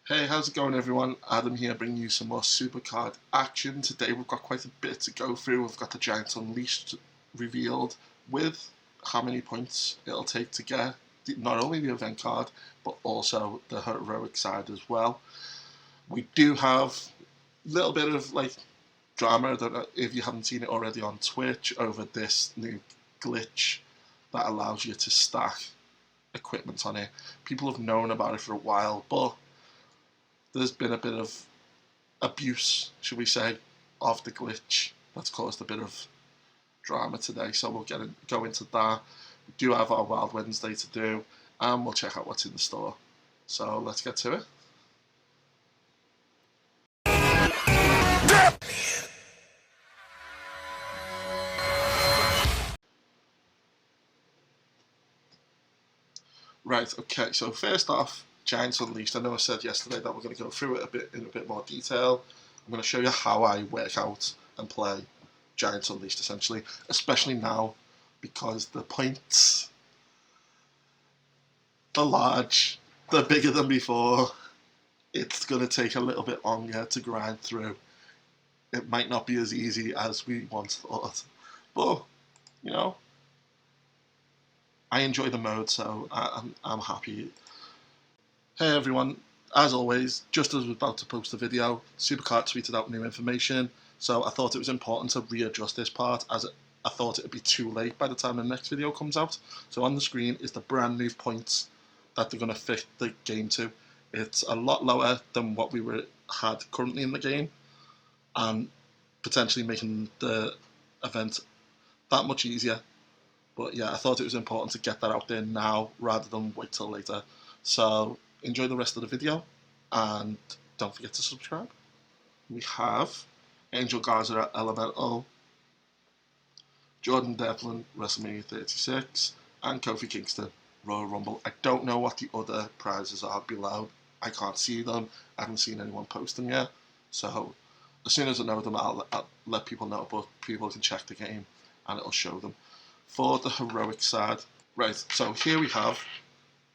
Hey, how's it going everyone? Adam here bringing you some more SuperCard action. Today we've got quite a bit to go through. We've got the Giants Unleashed revealed with how many points it'll take to get not only the event card but also the heroic side as well. We do have a little bit of drama, that if you haven't seen it already, on Twitch over this new glitch that allows you to stack equipment on it. People have known about it for a while, but there's been a bit of abuse, should we say, of the glitch that's caused a bit of drama today. So we'll go into that. We do have our Wild Wednesday to do, and we'll check out what's in the store. So let's get to it. Right, okay, so first off, Giants Unleashed. I know I said yesterday that we're going to go through it in a bit more detail. I'm going to show you how I work out and play Giants Unleashed, essentially, especially now because the points are large, they're bigger than before. It's going to take a little bit longer to grind through. It might not be as easy as we once thought, but, you know, I enjoy the mode, so I'm happy. Hey everyone, as always, just as we're about to post the video, SuperCard tweeted out new information, so I thought it was important to readjust this part, as I thought it would be too late by the time the next video comes out. So on the screen is the brand new points that they're going to fit the game to. It's a lot lower than what we had currently in the game, and potentially making the event that much easier. But yeah, I thought it was important to get that out there now rather than wait till later. So enjoy the rest of the video and don't forget to subscribe. We have Angel Garza at Elemental, Jordan Devlin, WrestleMania 36, and Kofi Kingston, Royal Rumble. I don't know what the other prizes are below. I can't see them. I haven't seen anyone post them yet. So as soon as I know them, I'll let people know, but people can check the game and it'll show them. For the heroic side, right, so here we have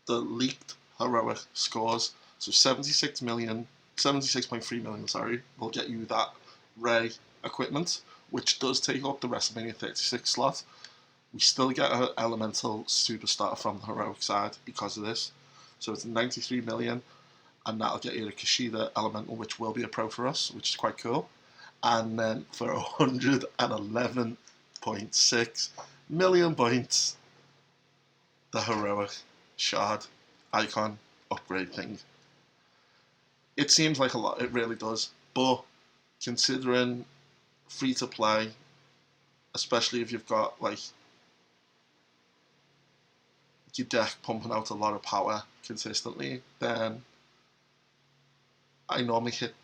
the leaked heroic scores. So 76.3 million, sorry, will get you that Ray equipment, which does take up the WrestleMania 36 slot. We still get an Elemental Superstar from the heroic side because of this. So it's 93 million, and that'll get you the Kushida Elemental, which will be a pro for us, which is quite cool. And then for 111.6 million points, the heroic shard icon upgrade thing. It seems like a lot, it really does, but considering free to play, especially if you've got like your deck pumping out a lot of power consistently, then I normally hit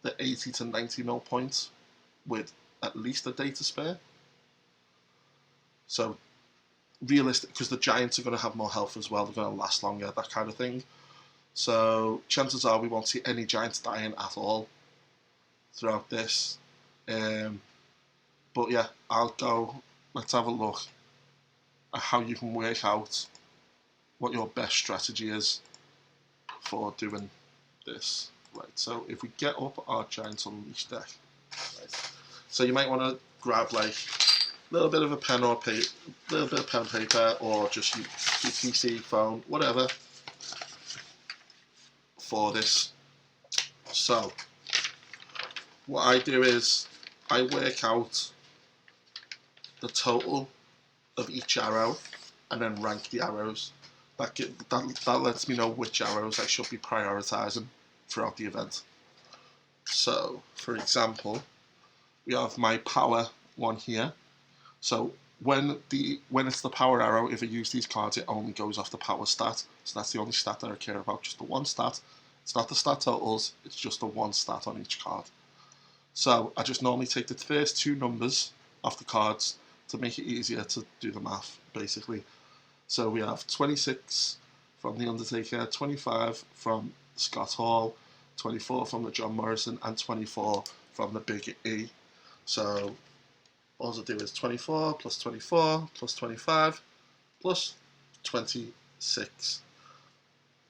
the 80 to 90 mil points with at least a day to spare. So realistic, because the Giants are going to have more health as well, they're going to last longer, that kind of thing. So chances are we won't see any Giants dying at all throughout this. But yeah, let's have a look at how you can work out what your best strategy is for doing this. Right, so if we get up our Giants Unleashed deck, right, so you might want to grab like a little bit of a pen or paper, or just your PC, phone, whatever, for this. So what I do is I work out the total of each arrow and then rank the arrows. That lets me know which arrows I should be prioritizing throughout the event. So for example, we have my power one here. So when it's the power arrow, if I use these cards, it only goes off the power stat. So that's the only stat that I care about, just the one stat. It's not the stat totals, it's just the one stat on each card. So I just normally take the first two numbers off the cards to make it easier to do the math, basically. So we have 26 from The Undertaker, 25 from Scott Hall, 24 from the John Morrison, and 24 from the Big E. So all I'll do is 24 plus 24 plus 25 plus 26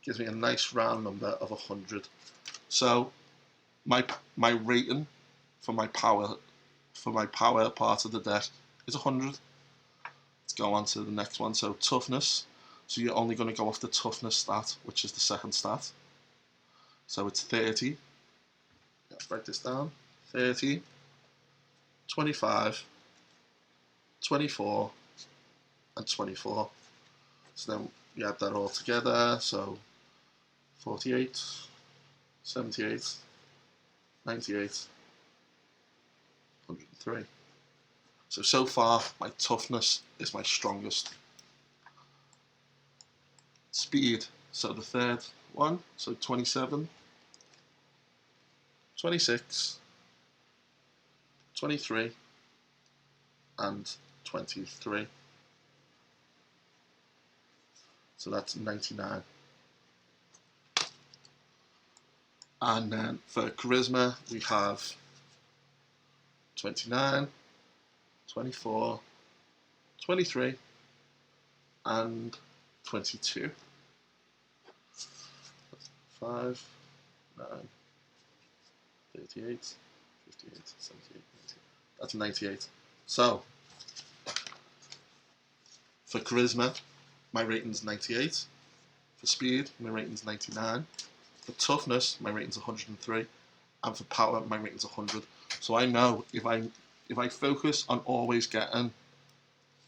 gives me a nice round number of 100. So my rating for my power part of the deck is 100. Let's go on to the next one. So toughness. So you're only going to go off the toughness stat, which is the second stat. So it's 30. Let's write this down. 30, 25, 24, and 24. So then we add that all together. So 48, 78, 98, 103. So far, my toughness is my strongest. Speed, so the third one, so 27, 26, 23, and 23. So that's 99. And then for charisma, we have 29, 24, 23, and 22. 5, 9, 38, 58, 78, 90. That's 98. So, for charisma, my rating's 98. For speed, my rating's 99. For toughness, my rating's 103. And for power, my rating's 100. So I know if I focus on always getting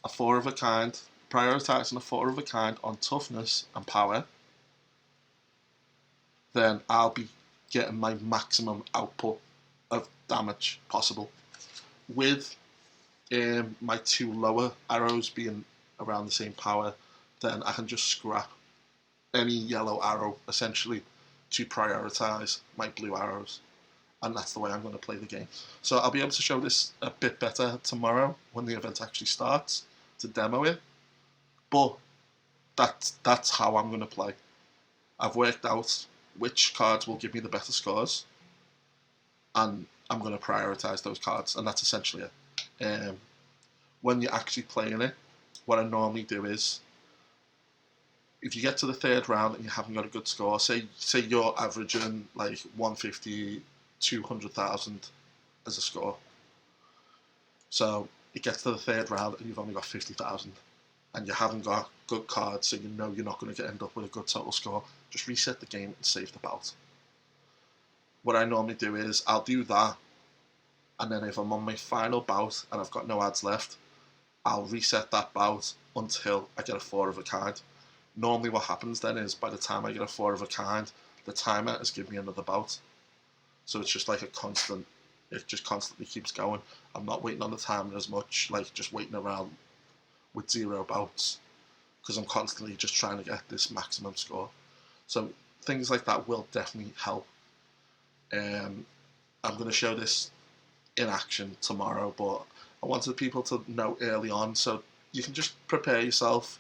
a 4 of a kind, prioritizing a 4 of a kind on toughness and power, then I'll be getting my maximum output of damage possible. With my 2 lower arrows being around the same power, then I can just scrap any yellow arrow essentially to prioritize my blue arrows. And that's the way I'm going to play the game. So I'll be able to show this a bit better tomorrow when the event actually starts to demo it. But that's how I'm going to play. I've worked out which cards will give me the better scores, and I'm going to prioritize those cards, and that's essentially it. When you're actually playing it, what I normally do is, if you get to the third round and you haven't got a good score, say you're averaging like 150, 200,000 as a score. So it gets to the third round and you've only got 50,000, and you haven't got good cards, so you know you're not going to end up with a good total score. Just reset the game and save the bout. What I normally do is I'll do that, and then if I'm on my final bout and I've got no ads left, I'll reset that bout until I get a 4 of a kind. Normally what happens then is by the time I get a 4 of a kind, the timer has given me another bout. So it's just like a constant, it just constantly keeps going. I'm not waiting on the timer as much, like just waiting around with 0 bouts, because I'm constantly just trying to get this maximum score. So things like that will definitely help. I'm going to show this in action tomorrow, but I wanted people to know early on, so you can just prepare yourself.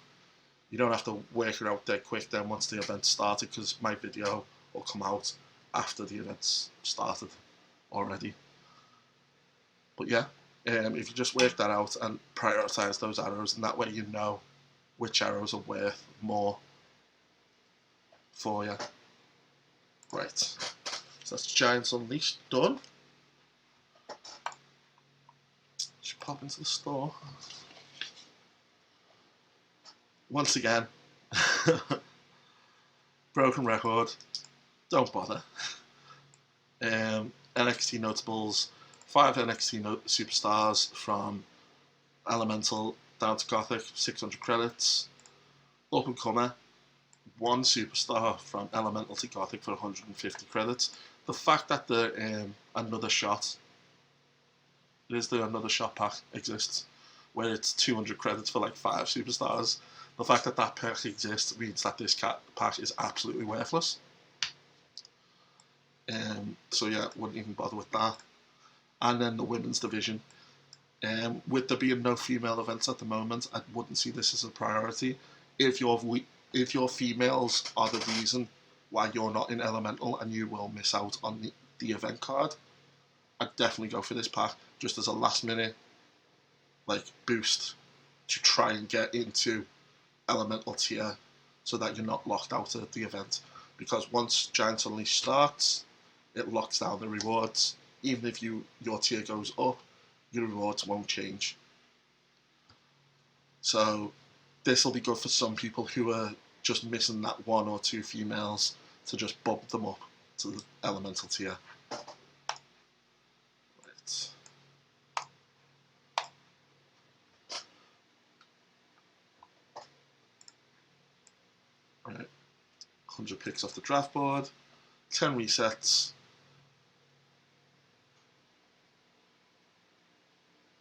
You don't have to work it out dead quick then once the event started, because my video will come out after the event's started already. But yeah, if you just work that out and prioritize those arrows, and that way you know which arrows are worth more for you. Right, so that's Giants Unleashed done. Just pop into the store. Once again, broken record, don't bother. NXT Notables, 5 NXT Superstars from Elemental down to Gothic, 600 credits. Up and comer, 1 Superstar from Elemental to Gothic for 150 credits. The fact that the Another Shot, it is the Another Shot pack exists, where it's 200 credits for like 5 Superstars. The fact that that pack exists means that this pack is absolutely worthless. So yeah, wouldn't even bother with that. And then the women's division. With there being no female events at the moment, I wouldn't see this as a priority. If your females are the reason why you're not in Elemental and you will miss out on the event card, I'd definitely go for this pack just as a last minute like boost to try and get into Elemental tier so that you're not locked out of the event. because once Giants Unleashed starts, it locks down the rewards. Even if your tier goes up, your rewards won't change. So this will be good for some people who are just missing that 1 or 2 females to just bump them up to the elemental tier. Right. Right. 100 picks off the draft board, 10 resets,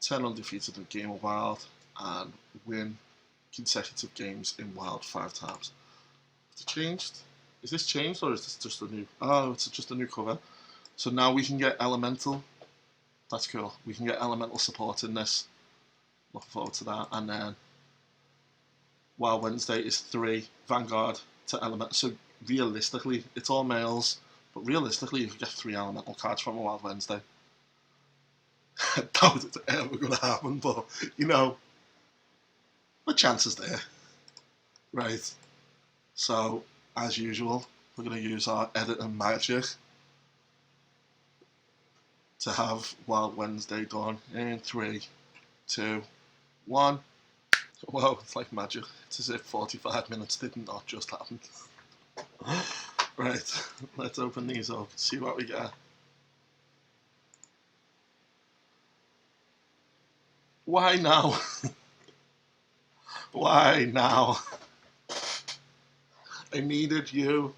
10 undefeated in Game of Wild, and win consecutive games in Wild 5 times. Is it changed? Is this changed, or is this just a new... Oh, it's just a new cover. So now we can get Elemental. That's cool. We can get Elemental support in this. Looking forward to that. And then Wild Wednesday is 3 Vanguard to Elemental. So realistically, it's all males, but realistically you could get 3 Elemental cards from a Wild Wednesday. I doubt it's ever going to happen, but, you know, the chance is there. Right. So, as usual, we're going to use our editing magic to have Wild Wednesday done in 3, 2, 1. Whoa, it's like magic. It's as if 45 minutes did not just happen. Right, let's open these up, see what we get. Why now? Why now? I needed you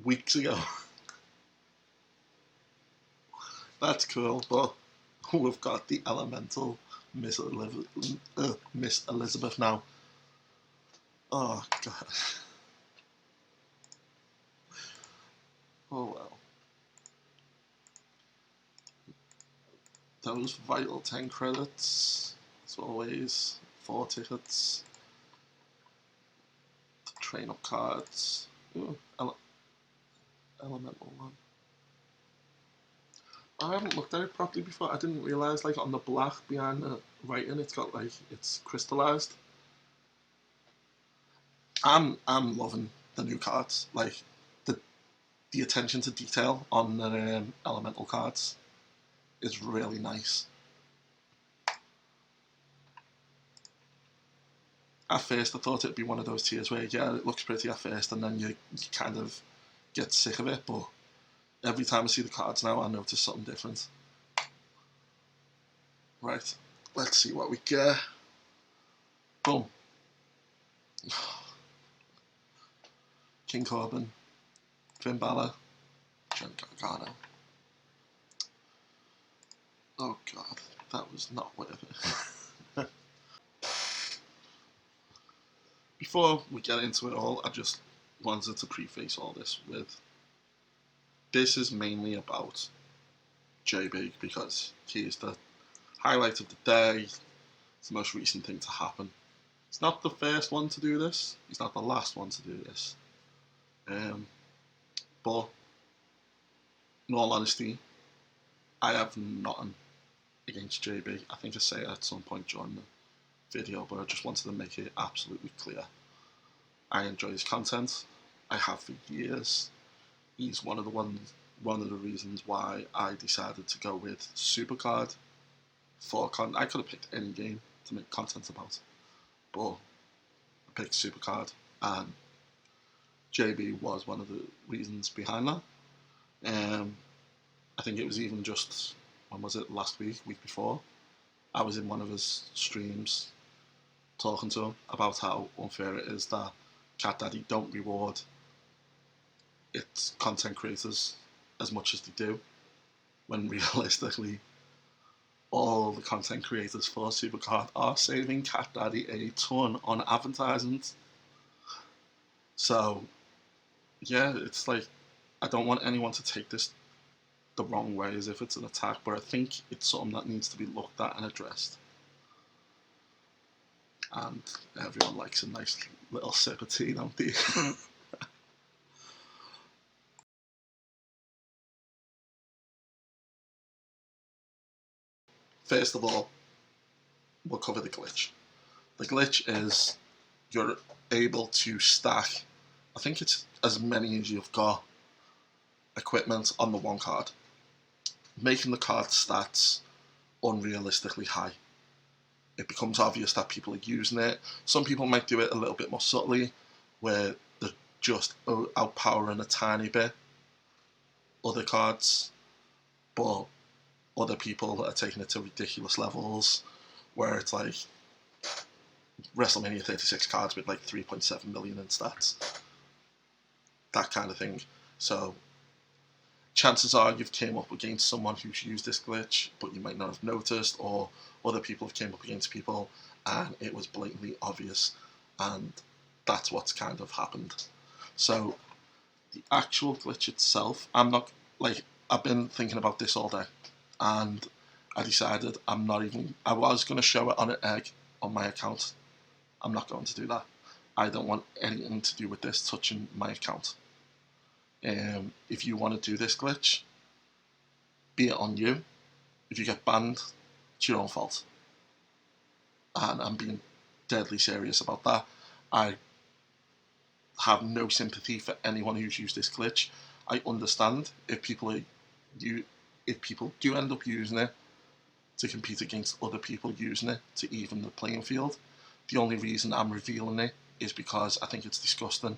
weeks ago. That's cool, but we've got the Elemental Miss Elizabeth now. Oh, God. Oh, well. Those vital 10 credits, as always. 4 tickets. Train up cards. Ooh, Elemental one. I haven't looked at it properly before. I didn't realise, like, on the black behind the writing, it's got, like, it's crystallised. I'm loving the new cards. Like, the attention to detail on the Elemental cards is really nice. At first I thought it'd be one of those tiers where, yeah, it looks pretty at first and then you kind of get sick of it, but every time I see the cards now I notice something different. Right, let's see what we get. Boom. King Corbin, Finn Balor, Johnny Gargano. Oh God, that was not worth it. Before we get into it all, I just wanted to preface all this with, this is mainly about JB because he is the highlight of the day. It's the most recent thing to happen. He's not the first one to do this. He's not the last one to do this. But in all honesty, I have nothing against JB. I think I say it at some point during the video, but I just wanted to make it absolutely clear. I enjoy his content. I have for years. He's one of the reasons why I decided to go with SuperCard for I could have picked any game to make content about, but I picked SuperCard, and JB was one of the reasons behind that. I think it was even just, when was it, last week before, I was in one of his streams talking to him about how unfair it is that Cat Daddy don't reward its content creators as much as they do, when realistically all the content creators for SuperCard are saving Cat Daddy a ton on advertisements. So yeah, it's like, I don't want anyone to take this the wrong way as if it's an attack, but I think it's something that needs to be looked at and addressed. And everyone likes a nice little sip of tea, don't they? First of all, we'll cover the glitch. The glitch is you're able to stack I think it's as many as you've got equipment on the one card, making the card stats unrealistically high. It becomes obvious that people are using it. Some people might do it a little bit more subtly, where they're just outpowering a tiny bit other cards, but other people are taking it to ridiculous levels, where it's like WrestleMania 36 cards with like 3.7 million in stats, that kind of thing. So chances are you've came up against someone who's used this glitch, but you might not have noticed, or other people have came up against people and it was blatantly obvious, and that's what's kind of happened. So the actual glitch itself, I've been thinking about this all day, and I decided I was going to show it on an egg on my account. I'm not going to do that. I don't want anything to do with this touching my account. If you want to do this glitch, be it on you. If you get banned, it's your own fault. And I'm being deadly serious about that. I have no sympathy for anyone who's used this glitch. I understand if people do end up using it to compete against other people using it to even the playing field. The only reason I'm revealing it is because I think it's disgusting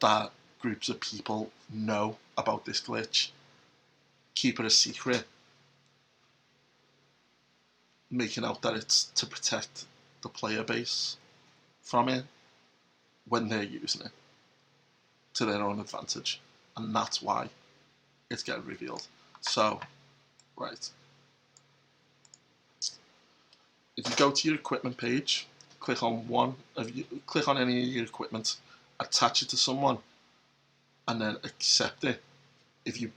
that groups of people know about this glitch, keep it a secret, making out that it's to protect the player base from it when they're using it to their own advantage. And that's why it's getting revealed. So, right. If you go to your equipment page, click on any of your equipment, attach it to someone, and then accept it. If you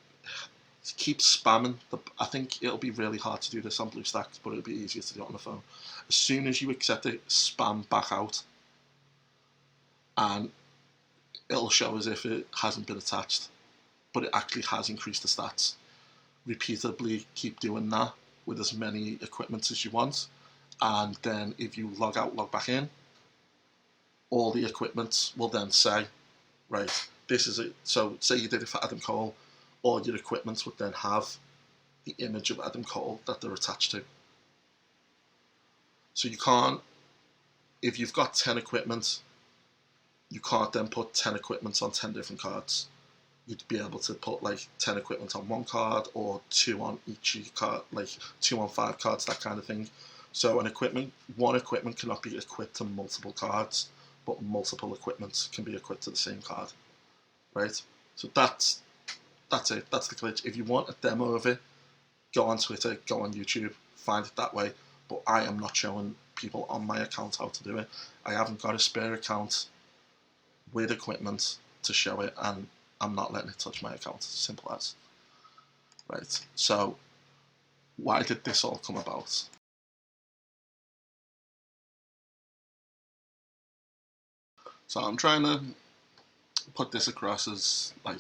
keep spamming, I think it'll be really hard to do this on BlueStacks, but it'll be easier to do it on the phone. As soon as you accept it, spam back out, and it'll show as if it hasn't been attached, but it actually has increased the stats. Repeatedly keep doing that with as many equipments as you want, and then if you log out, log back in, all the equipments will then say, right, this is it. So say you did it for Adam Cole, all your equipments would then have the image of Adam Cole that they're attached to. So you can't, if you've got 10 equipment, you can't then put 10 equipments on 10 different cards. You'd be able to put like 10 equipment on one card, or 2 on each card, like 2 on 5 cards, that kind of thing. So one equipment cannot be equipped to multiple cards, but multiple equipments can be equipped to the same card, right? So that's it. That's the glitch. If you want a demo of it, go on Twitter, go on YouTube, find it that way. But I am not showing people on my account how to do it. I haven't got a spare account with equipment to show it, and I'm not letting it touch my account. Simple as. Right. So why did this all come about? So I'm trying to put this across as like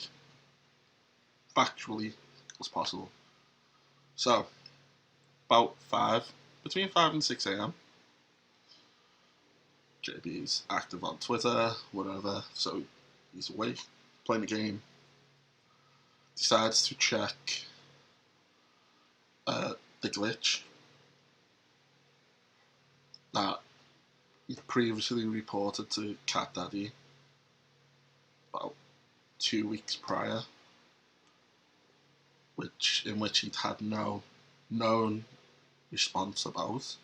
factually as possible. So about between 5 and 6 a.m. JB's active on Twitter, whatever, so he's awake, playing the game, decides to check the glitch that he previously reported to Cat Daddy about 2 weeks prior, in which he'd had no known response about,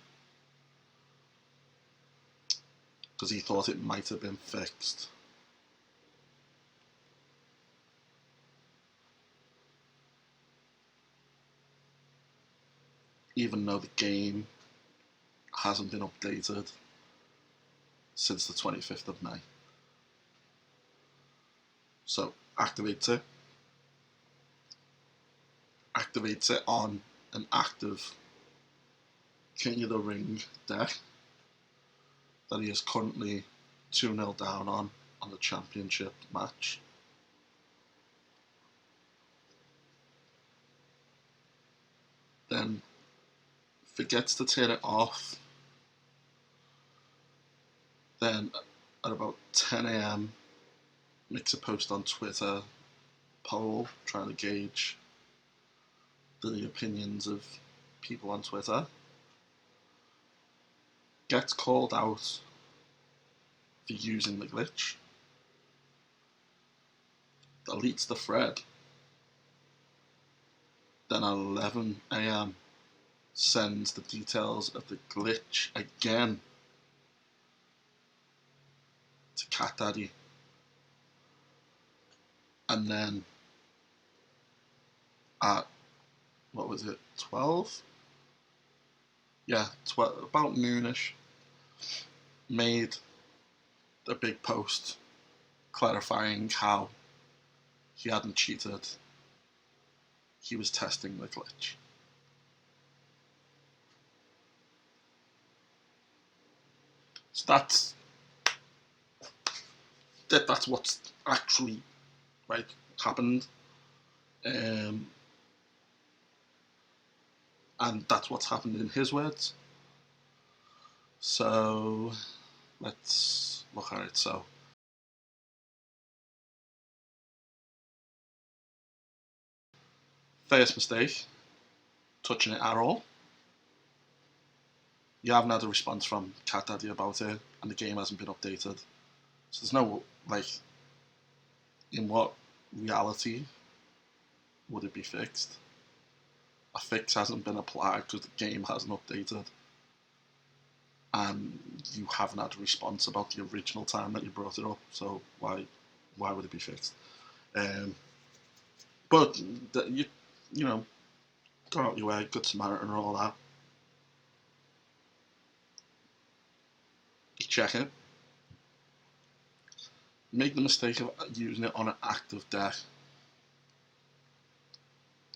because he thought it might have been fixed. Even though the game hasn't been updated since the 25th of May. So activates it on an active King of the Ring deck that he is currently 2-0 down on the championship match. Then forgets to turn it off. Then at about 10 a.m. makes a post on Twitter, poll, trying to gauge the opinions of people on Twitter, gets called out for using the glitch, deletes the thread, then at 11 AM sends the details of the glitch again to Cat Daddy, and then at, what was it, 12? Yeah, 12, about noonish, made a big post clarifying how he hadn't cheated, he was testing the glitch. So that's what's actually happened, and that's what's happened in his words. So let's look at it. So first mistake, touching it at all. You haven't had a response from Cat Daddy about it, and the game hasn't been updated. So there's no, in what reality would it be fixed? A fix hasn't been applied because the game hasn't updated, and you haven't had a response about the original time that you brought it up. So why would it be fixed? But you know, go out your way, Good Samaritan and all that. You check it. Make the mistake of using it on an active deck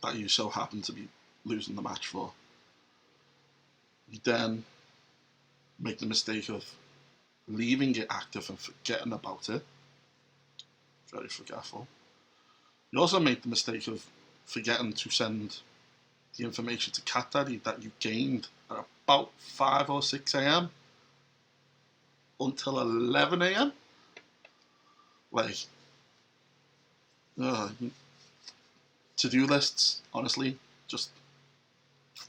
that you so happen to be losing the match for. You then make the mistake of leaving it active and forgetting about it. Very forgetful. You also make the mistake of forgetting to send the information to Cat Daddy that you gained at about 5 or 6 AM until 11 AM. To-do lists, honestly, just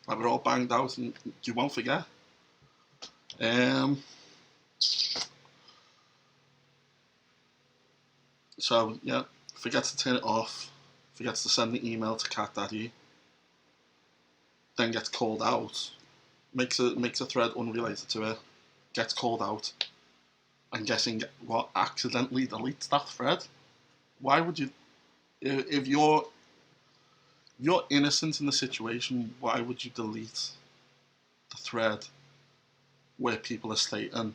have it all banged out and you won't forget. So yeah, forgets to turn it off, forgets to send the email to Cat Daddy, then gets called out, makes a thread unrelated to it, gets called out, I'm guessing what, accidentally deletes that thread. Why would you, if you're innocent in the situation, why would you delete the thread where people are stating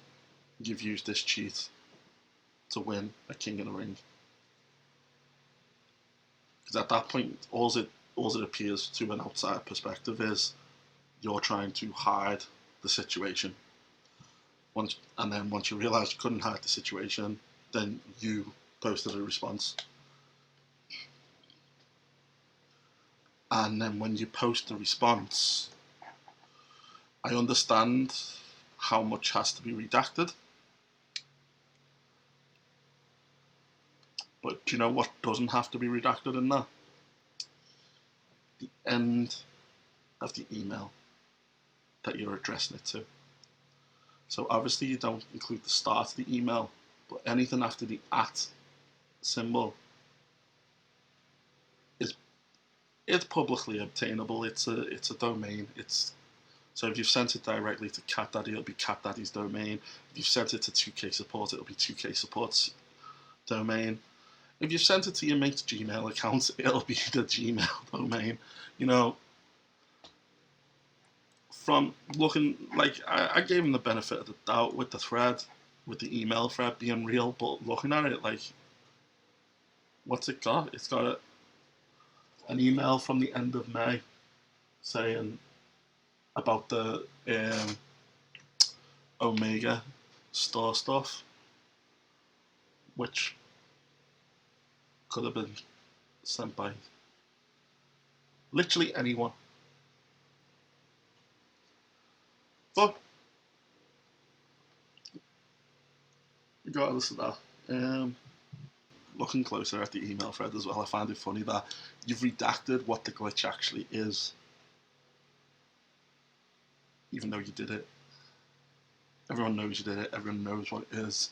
you've used this cheat to win a King of the Ring? Because at that point, all it appears to an outside perspective is you're trying to hide the situation. And then once you realise you couldn't hide the situation, then you posted a response. And then when you post a response, I understand how much has to be redacted. But do you know what doesn't have to be redacted in that? The end of the email that you're addressing it to. So obviously you don't include the start of the email, but anything after the @ symbol it's publicly obtainable. It's a domain. So if you've sent it directly to Cat Daddy, it'll be Cat Daddy's domain. If you've sent it to 2K Support, it'll be 2K Support's domain. If you've sent it to your mate's Gmail account, it'll be the Gmail domain. From looking, I gave him the benefit of the doubt with the thread, with the email thread being real, but looking at it, what's it got? It's got an email from the end of May saying about the Omega store stuff, which could have been sent by literally anyone. But regardless of that, looking closer at the email thread as well, I find it funny that you've redacted what the glitch actually is, even though you did it. Everyone knows you did it, everyone knows what it is.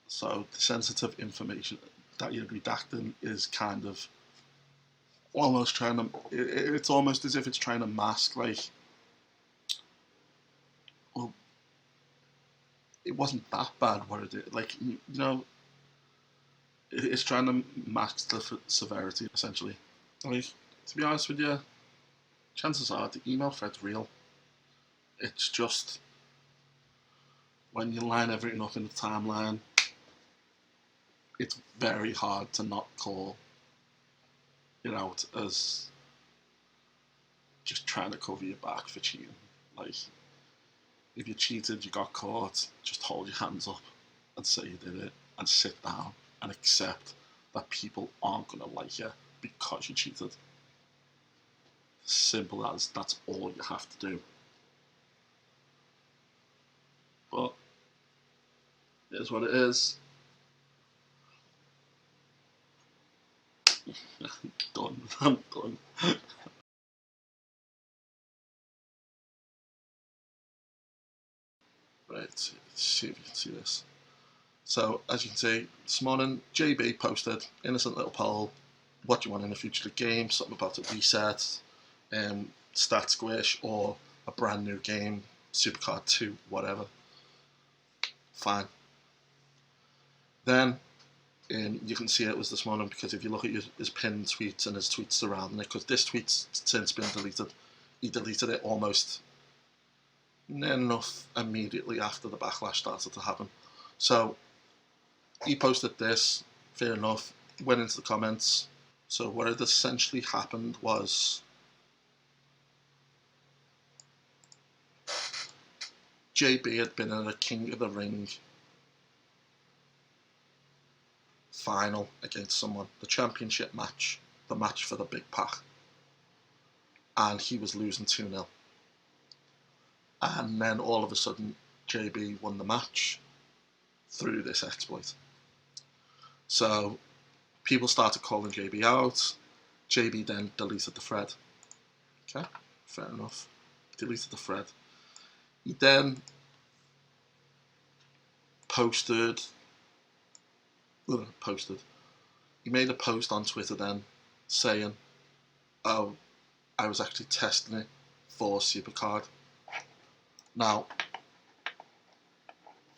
So the sensitive information that you're redacting is kind of almost trying to, it's almost as if it's trying to mask, like, well, it wasn't that bad what it did. Like, you know, it's trying to mask the severity, essentially. Like, to be honest with you, chances are the email thread's real. It's just, when you line everything up in the timeline, it's very hard to not call it out as just trying to cover your back for cheating. Like, if you cheated, you got caught, just hold your hands up and say you did it, and sit down and accept that people aren't going to like you because you cheated. Simple as, that's all you have to do. But it is what it is. Done. I'm done. Right, let's see if you can see this. So, as you can see, this morning, JB posted, innocent little poll, what do you want in the future of the game, something about a reset, stat squish, or a brand new game, SuperCard 2, whatever. Fine. Then, you can see it was this morning because if you look at his pinned tweets and his tweets surrounding it, because this tweet's since been deleted, he deleted it almost near enough immediately after the backlash started to happen. So he posted this, fair enough, went into the comments. So what had essentially happened was JB had been in a King of the Ring final against someone, the championship match, the match for the big pack, and he was losing 2-0. And then all of a sudden, JB won the match through this exploit. So people started calling JB out. JB then deleted the thread. Okay, fair enough. Deleted the thread. He then he made a post on Twitter then saying, oh, I was actually testing it for SuperCard. Now,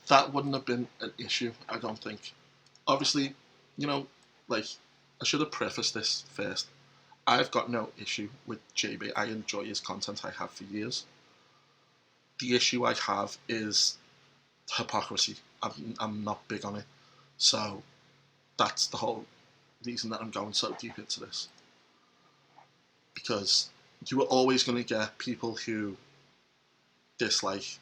that wouldn't have been an issue, I don't think. Obviously, you know, like, I should have prefaced this first. I've got no issue with JB. I enjoy his content, I have for years. The issue I have is hypocrisy. I'm not big on it. So that's the whole reason that I'm going so deep into this. Because you are always going to get people who dislike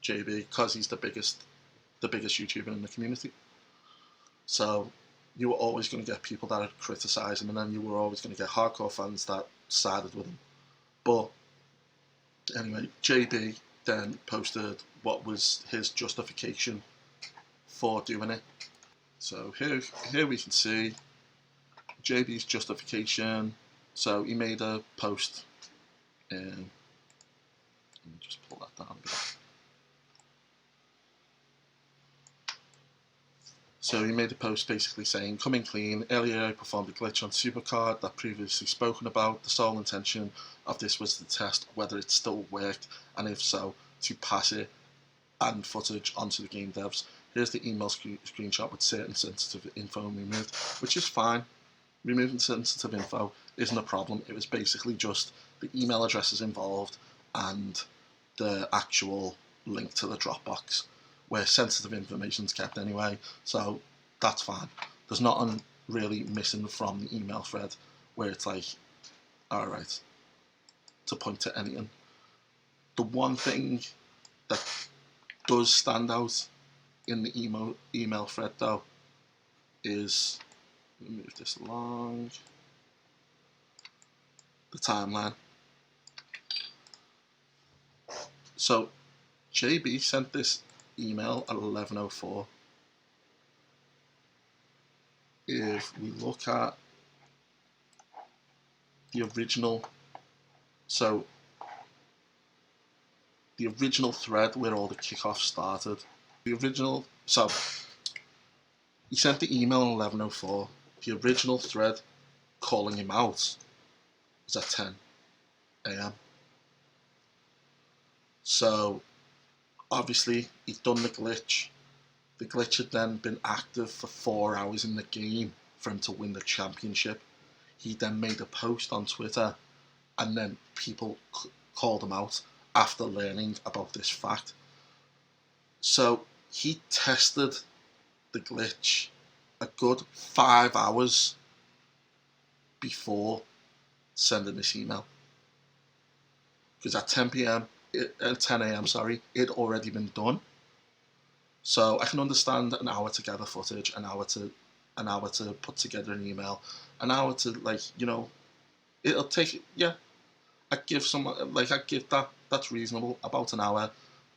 JB because he's the biggest YouTuber in the community. So you were always going to get people that would criticise him, and then you were always going to get hardcore fans that sided with him. But anyway, JB then posted what was his justification for doing it. So here we can see JB's justification. So he made a post. Let me just pull that down a bit. So he made a post basically saying, coming clean, earlier I performed a glitch on SuperCard that previously spoken about. The sole intention of this was to test whether it still worked, and if so, to pass it and footage onto the game devs. Here's the email screenshot with certain sensitive info removed, which is fine. Removing sensitive info isn't a problem. It was basically just the email addresses involved and the actual link to the Dropbox, where sensitive information is kept anyway, so that's fine. There's nothing really missing from the email thread where it's like, alright, to point to anything. The one thing that does stand out in the email thread though is, let me move this along, the timeline. So JB sent this email at 11:04. if we look at the original, so the original thread where all the kickoffs started, so he sent the email at 11:04. The original thread calling him out was at 10 a.m. So obviously he'd done the glitch. The glitch had then been active for 4 hours in the game for him to win the championship. He then made a post on Twitter, and then people called him out after learning about this fact. So he tested the glitch a good 5 hours before sending this email. Because at 10 a.m, sorry, it had already been done. So I can understand an hour to gather footage, an hour to put together an email, an hour to, like, you know, it'll take, yeah, I'd give that, that's reasonable, about an hour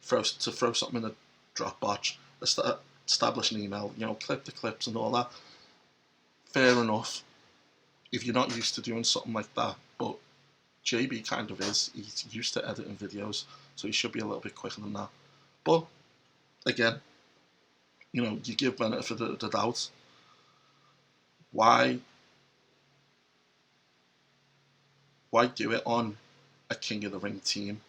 to throw something in a Dropbox, establish an email, you know, clip the clips and all that. Fair enough, if you're not used to doing something like that, but JB kind of is. He's used to editing videos, so he should be a little bit quicker than that. But again, you know, you give benefit of the doubt. Why do it on a King of the Ring team?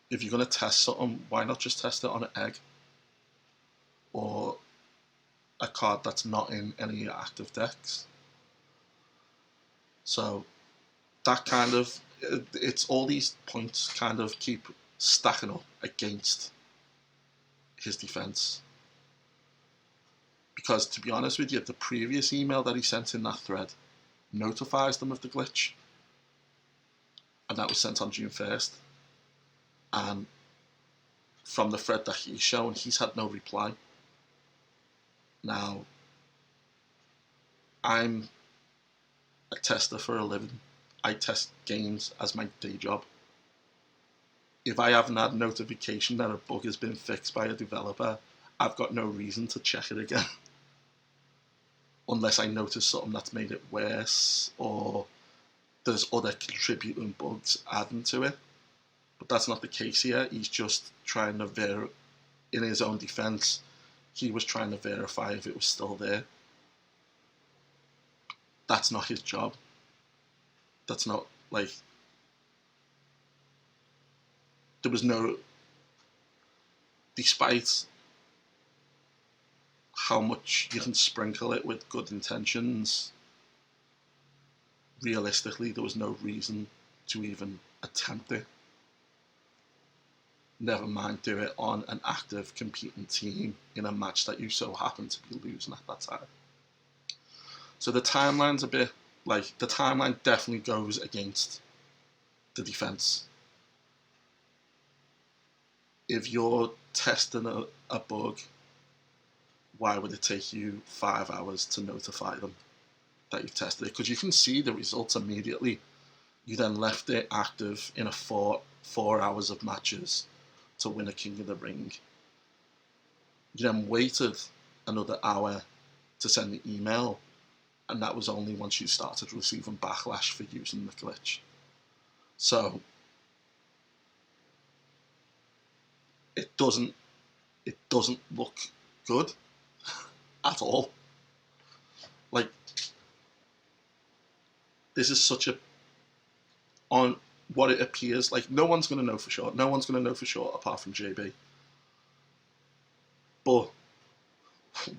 If you're going to test something, why not just test it on an egg? Or a card that's not in any active decks? So that kind of, it's all these points kind of keep stacking up against his defense. Because to be honest with you, the previous email that he sent in that thread notifies them of the glitch, and that was sent on June 1st. And from the thread that he's shown, he's had no reply. Now, I'm a tester for a living. I test games as my day job. If I haven't had notification that a bug has been fixed by a developer, I've got no reason to check it again. Unless I notice something that's made it worse, or there's other contributing bugs adding to it. But that's not the case here. He's just trying to in his own defense, he was trying to verify if it was still there. That's not his job. That's not, like, there was no, despite how much you can sprinkle it with good intentions, realistically there was no reason to even attempt it. Never mind do it on an active competing team in a match that you so happen to be losing at that time. So the timeline's a bit, like, the timeline definitely goes against the defense. If you're testing a bug, why would it take you 5 hours to notify them that you've tested it? Because you can see the results immediately. You then left it active in a four hours of matches to win a King of the Ring. You then waited another hour to send the email, and that was only once you started receiving backlash for using the glitch. So it doesn't look good at all. Like, this is such a, on what it appears like, no one's going to know for sure. No one's going to know for sure apart from JB. But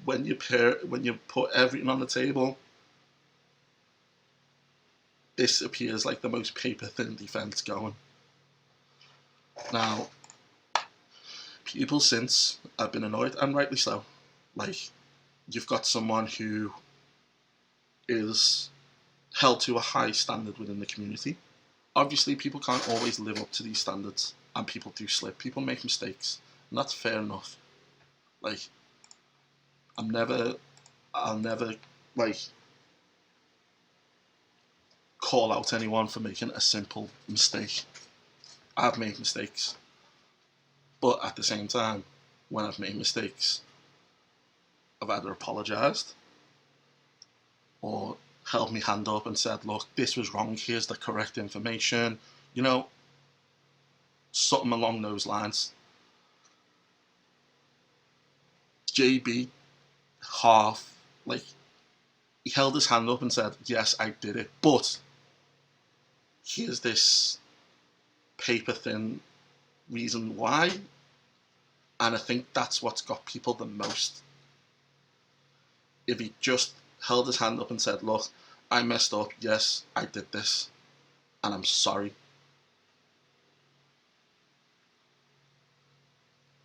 when you put everything on the table, this appears like the most paper-thin defense going. Now, people since have been annoyed, and rightly so. Like, you've got someone who is held to a high standard within the community. Obviously, people can't always live up to these standards, and people do slip. People make mistakes, and that's fair enough. Like, I'll never, like, call out anyone for making a simple mistake. I've made mistakes. But at the same time, when I've made mistakes, I've either apologised or held my hand up and said, look, this was wrong, here's the correct information, you know, something along those lines. JB he held his hand up and said, yes, I did it, but here's this paper thin reason why. And I think that's what's got people the most. If he just held his hand up and said, look, I messed up, yes, I did this, and I'm sorry.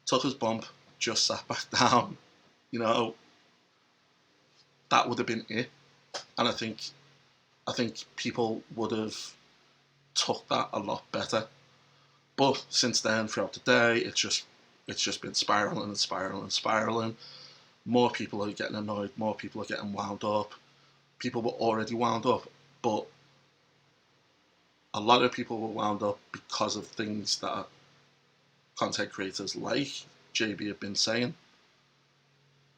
Took his bump, just sat back down, you know, that would have been it. And I think people would have took that a lot better. But since then, throughout the day, it's just been spiraling and spiraling and spiraling. More people are getting annoyed, more people are getting wound up. People were already wound up, but a lot of people were wound up because of things that content creators like JB have been saying.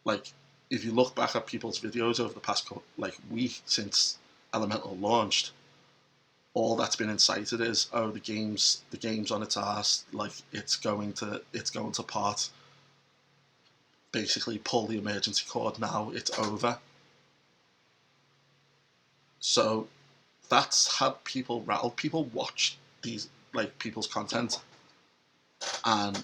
Like, if you look back at people's videos over the past week since Elemental launched, all that's been incited is, oh, the game's on its arse, like it's going to pot. Basically, pull the emergency cord now, it's over. So that's had people rattled. People watch these people's content and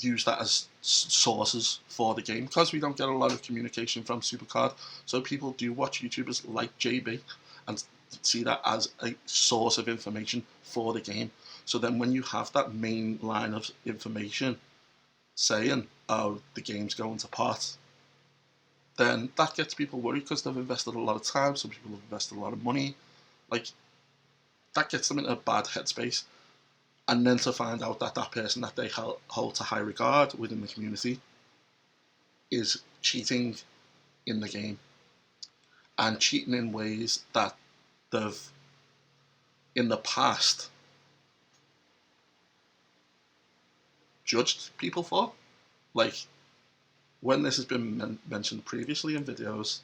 use that as sources for the game, because we don't get a lot of communication from SuperCard. So people do watch YouTubers like JB and see that as a source of information for the game. So then when you have that main line of information saying, oh, the game's going to pot, then that gets people worried, because they've invested a lot of time, some people have invested a lot of money. That gets them in a bad headspace. And then to find out that that person that they hold to high regard within the community is cheating in the game, and cheating in ways that they've, in the past, judged people for. When this has been mentioned previously in videos,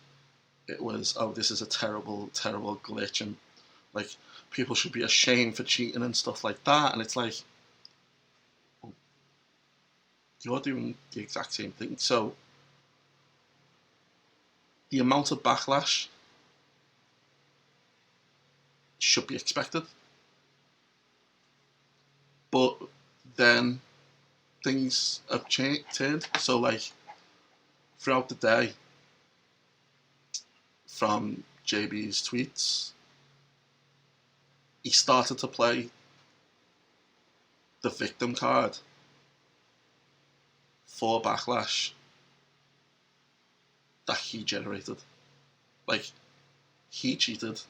it was, oh, this is a terrible, terrible glitch, and people should be ashamed for cheating and stuff like that. And it's like, well, you're doing the exact same thing. So the amount of backlash should be expected. But then things have turned. So throughout the day, from JB's tweets, he started to play the victim card for backlash that he generated. He cheated.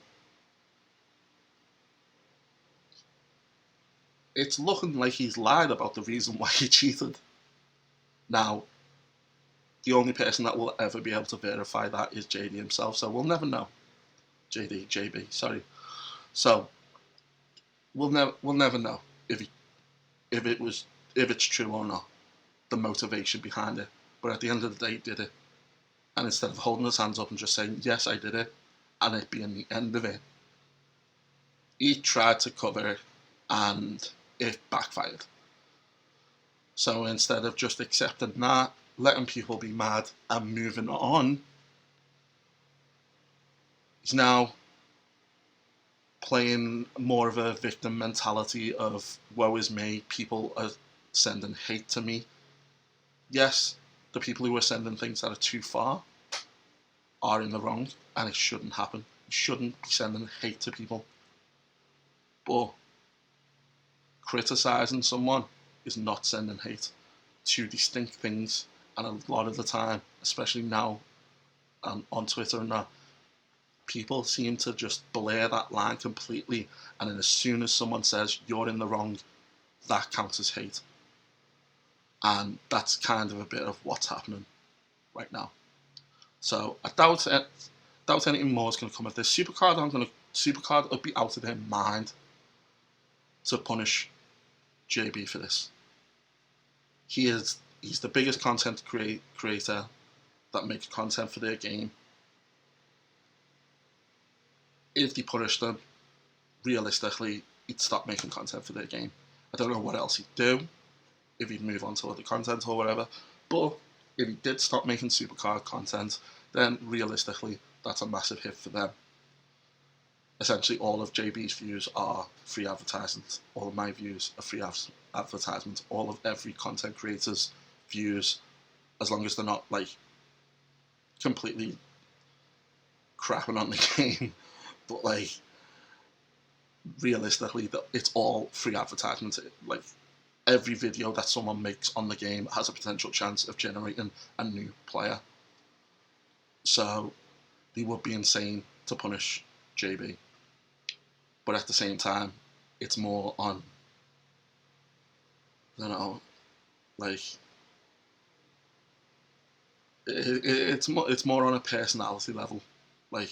It's looking like he's lied about the reason why he cheated. Now, the only person that will ever be able to verify that is JD himself, so we'll never know. JB, sorry. So we'll never know if it's true or not, the motivation behind it. But at the end of the day, he did it. And instead of holding his hands up and just saying, yes, I did it, and it being the end of it, he tried to cover it, and it backfired. So instead of just accepting that, letting people be mad and moving on, he's now playing more of a victim mentality of, woe is me, people are sending hate to me. Yes, the people who are sending things that are too far are in the wrong, and it shouldn't happen. You shouldn't be sending hate to people. But criticising someone is not sending hate. Two distinct things, and a lot of the time, especially now on Twitter and that, people seem to just blur that line completely, and then as soon as someone says you're in the wrong, that counts as hate. And that's kind of a bit of what's happening right now. So I doubt anything more is going to come of this. SuperCard will be out of their mind to punish JB for this. He's the biggest content creator that makes content for their game. if they punish them, realistically, he'd stop making content for their game. I don't know what else he'd do, if he'd move on to other content or whatever, but if he did stop making SuperCard content, then realistically, that's a massive hit for them. Essentially, all of JB's views are free advertisements. All of my views are free advertisements. All of every content creator's views, as long as they're not like completely crapping on the game, but like realistically, it's all free advertisements. Like every video that someone makes on the game has a potential chance of generating a new player. So they would be insane to punish JB. But at the same time, it's more on, I don't know, like, it's more on a personality level. Like,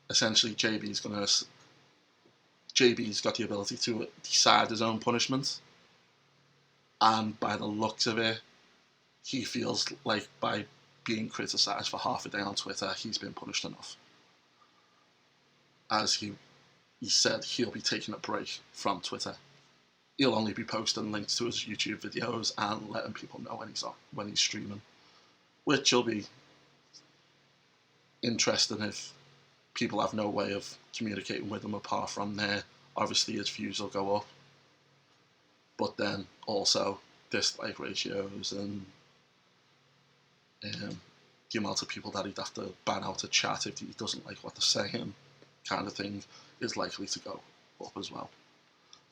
essentially, JB's got the ability to decide his own punishment, and by the looks of it, he feels like by being criticised for half a day on Twitter, he's been punished enough. As he said, he'll be taking a break from Twitter. He'll only be posting links to his YouTube videos and letting people know when he's streaming, which will be interesting if people have no way of communicating with him apart from there. Obviously, his views will go up, but then also dislike ratios and the amount of people that he'd have to ban out of chat if he doesn't like what they're saying, kind of thing, is likely to go up as well.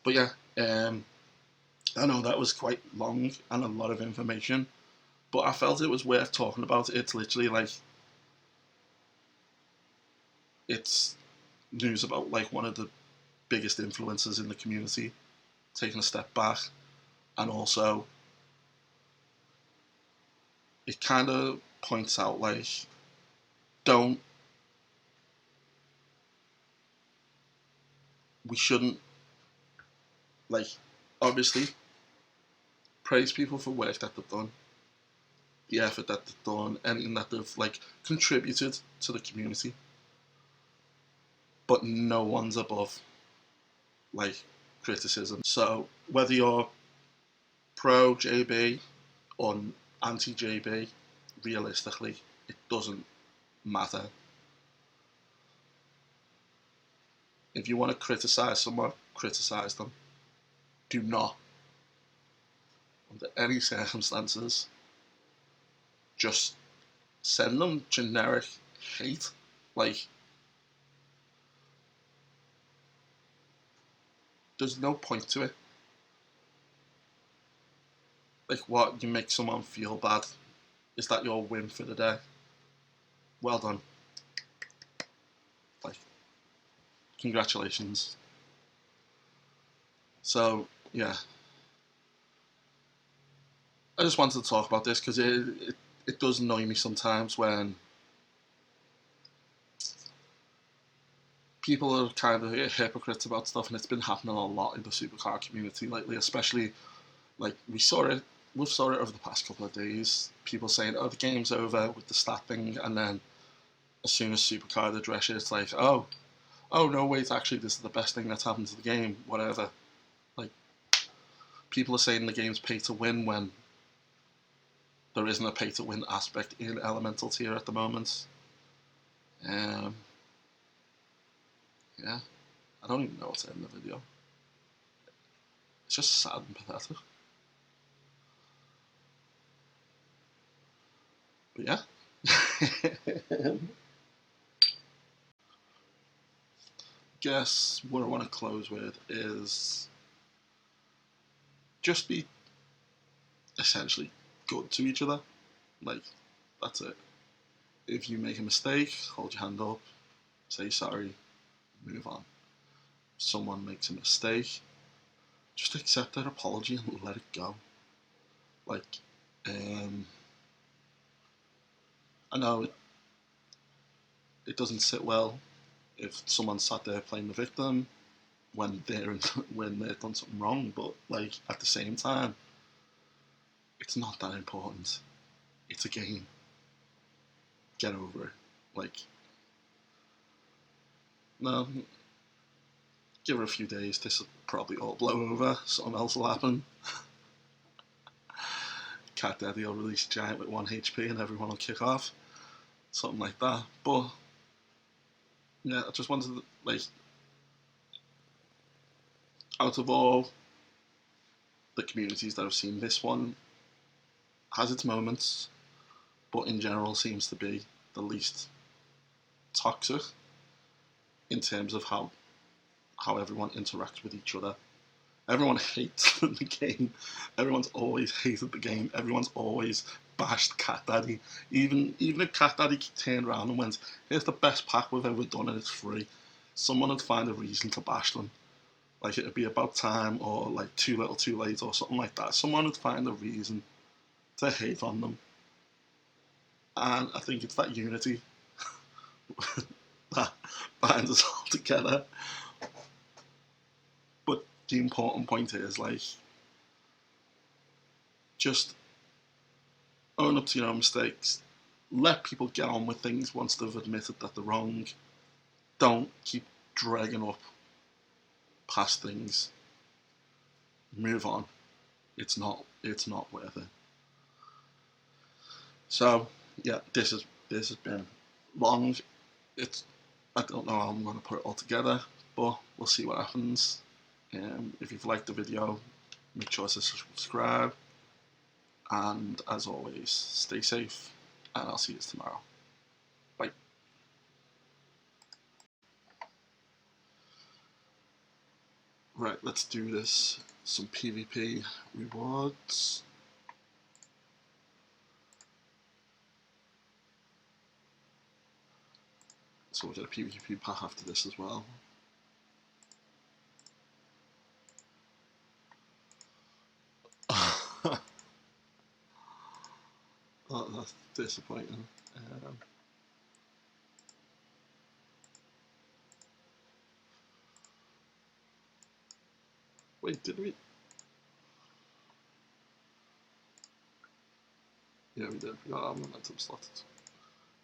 But yeah, I know that was quite long and a lot of information, but I felt it was worth talking about. It's literally like, it's news about like one of the biggest influencers in the community taking a step back, and also it kind of points out like, we shouldn't, like, obviously praise people for work that they've done, the effort that they've done, anything that they've like contributed to the community, but no one's above like criticism. So whether you're pro JB or anti JB, realistically, it doesn't matter. If you want to criticize someone, criticize them. Do not, under any circumstances, just send them generic hate. Like, there's no point to it. Like, what, you make someone feel bad? Is that your win for the day? Well done. Like, congratulations. So, yeah. I just wanted to talk about this because it does annoy me sometimes when people are kind of hypocrites about stuff, and it's been happening a lot in the SuperCard community lately, especially, like, we've saw it over the past couple of days, people saying, oh, the game's over with the stat thing, and then as soon as SuperCard address it, it's like, oh no, wait, actually this is the best thing that's happened to the game, whatever. Like, people are saying the game's pay to win when there isn't a pay to win aspect in Elemental Tier at the moment. Yeah, I don't even know what's in the video. It's just sad and pathetic. But yeah. Guess what I want to close with is just be essentially good to each other. Like, that's it. If you make a mistake, hold your hand up, say sorry, move on. If someone makes a mistake, just accept their apology and let it go. Like, I know it doesn't sit well if someone sat there playing the victim when they've done something wrong, but like, at the same time, it's not that important. It's a game. Get over it. Like, No, give her a few days, this will probably all blow over, something else will happen. Cat Daddy will release a giant with 1 HP and everyone will kick off. Something like that. But yeah, I just wanted to, like, out of all the communities that I've seen, this one has its moments, but in general seems to be the least toxic in terms of how everyone interacts with each other. Everyone hates the game. Everyone's always hated the game. Everyone's always bashed Cat Daddy. Even if Cat Daddy turned around and went, here's the best pack we've ever done and it's free, someone would find a reason to bash them. Like it'd be about time, or like too little too late, or something like that. Someone would find a reason to hate on them. And I think it's that unity that binds us all together. But the important point is, like, just own up to your own mistakes. Let people get on with things once they've admitted that they're wrong. Don't keep dragging up past things. Move on. It's not worth it. So yeah, this has been long. I don't know how I'm going to put it all together, but we'll see what happens. If you've liked the video, make sure to subscribe, and as always, stay safe, and I'll see you tomorrow. Bye. Right, let's do this. Some PvP rewards. So we'll get a PvP pack after this as well. Oh, that's disappointing. Wait, did we? Yeah, we did. We got our momentum slots.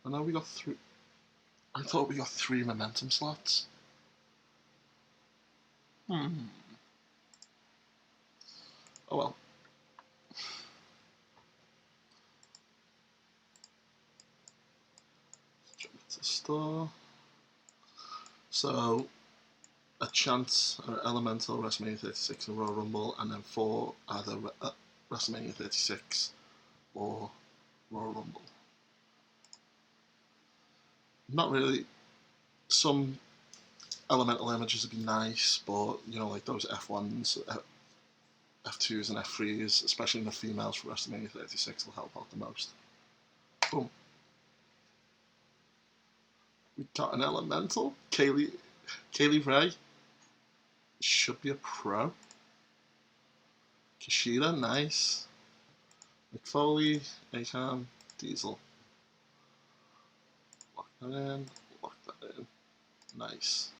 And now we got three. I thought we got 3 momentum slots. Oh well. Jump into the store. So, a chance or elemental WrestleMania 36 and Royal Rumble, and then 4 either WrestleMania 36 or Royal Rumble. Not really. Some elemental images would be nice, but you know, like those F1s, F2s and F3s, especially in the females for WrestleMania 36, will help out the most. Boom. We got an elemental. Kaylee Ray should be a pro. Kushida, nice. McFoley, Akam, Diesel. Lock that in. Lock that in. Nice.